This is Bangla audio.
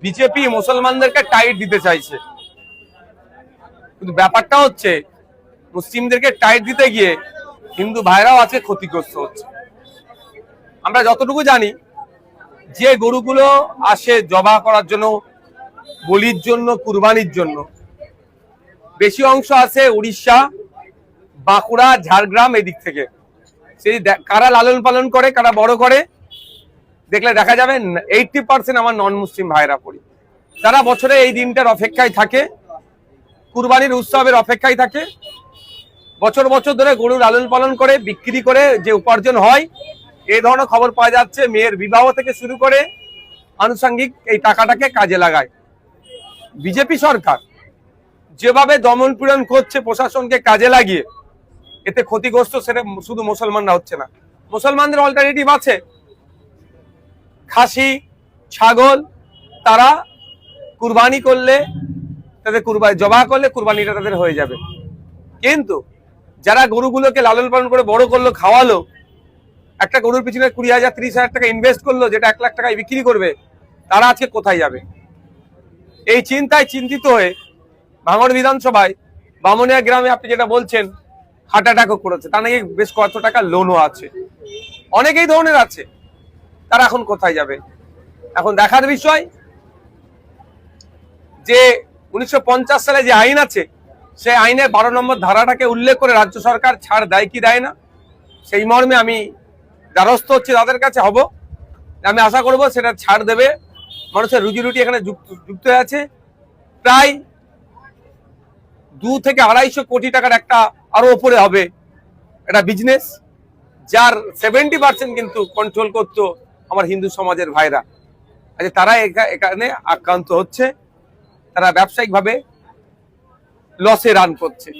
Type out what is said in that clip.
বিজেপি মুসলমানদেরকে টাইট দিতে চাইছে, কিন্তু ব্যাপারটা হচ্ছে মুসলিমদেরকে টাইট দিতে গিয়ে হিন্দু ভাইরাও আজকে ক্ষতিগ্রস্ত হচ্ছে। আমরা যতটুকু জানি, যে গরুগুলো আসে জবা করার জন্য, বলির জন্য, কুরবানির জন্য, বেশি অংশ আছে উড়িষ্যা, বাঁকুড়া, ঝাড়গ্রাম এদিক থেকে। সেই কারা লালন পালন করে, কারা বড় করে, দেখলে দেখা যাবে 80% আমার নন মুসলিম ভাইরা পড়ি। তারা বছরে এই দিনটার অপেক্ষায় থাকে, কুরবানির উৎসবের অপেক্ষায় থাকে, বছর বছর ধরে গরু লালন পালন করে বিক্রি করে যে উপার্জন হয়, এই ধরনের খবর পাওয়া যাচ্ছে। মেয়ের বিবাহ থেকে শুরু করে আনুষঙ্গিক এই টাকাটাকে কাজে লাগায়। বিজেপি সরকার যেভাবে দমন পীড়ন করছে প্রশাসনকে কাজে লাগিয়ে, এতে ক্ষতিগ্রস্ত সেটা শুধু মুসলমানরা হচ্ছে না, মুসলমানদের অল্টারনেটিভ আছে। খাসি, ছাগল তারা কুরবানি করলে, তাদের জবাহ করলে কুরবানিটা তাদের হয়ে যাবে। কিন্তু যারা গরুগুলোকে লালন পালন করে বড় করলো, খাওয়ালো, একটা গরুর পিছনে 20,000 30,000 টাকা ইনভেস্ট করলো, যেটা 1 লাখ টাকায় বিক্রি করবে, তারা আজকে কোথায় যাবে? এই চিন্তায় চিন্তিত হয়ে ভাঙড় বিধানসভায় বামুনিয়া গ্রামে আপনি যেটা বলছেন হার্ট অ্যাটাকও করেছে, তা নাকি বেশ কত টাকা লোনও আছে, অনেকেই ধরনের আছে। তারা এখন কোথায় যাবে? এখন দেখার বিষয় যে 1950 সালে যে আইন আছে, সেই আইনের 12 নম্বর ধারাটাকে উল্লেখ করে রাজ্য সরকার ছাড় দেয় কি দেয় না, সেই মর্মে আমি দ্বারস্থ হচ্ছি তাদের কাছে হব। আমি আশা করব সেটা ছাড় দেবে। মানুষের রুজি রুটি এখানে যুক্ত হয়ে আছে। প্রায় 2 থেকে 250 কোটি টাকার একটা আরো উপরে হবে এটা বিজনেস, যার 70% কিন্তু কন্ট্রোল করতো আমার হিন্দু সমাজের ভাইরা। আচ্ছা, তারা এখানে আক্রান্ত হচ্ছে, তারা ব্যবসায়িকভাবে লসে রান করছে।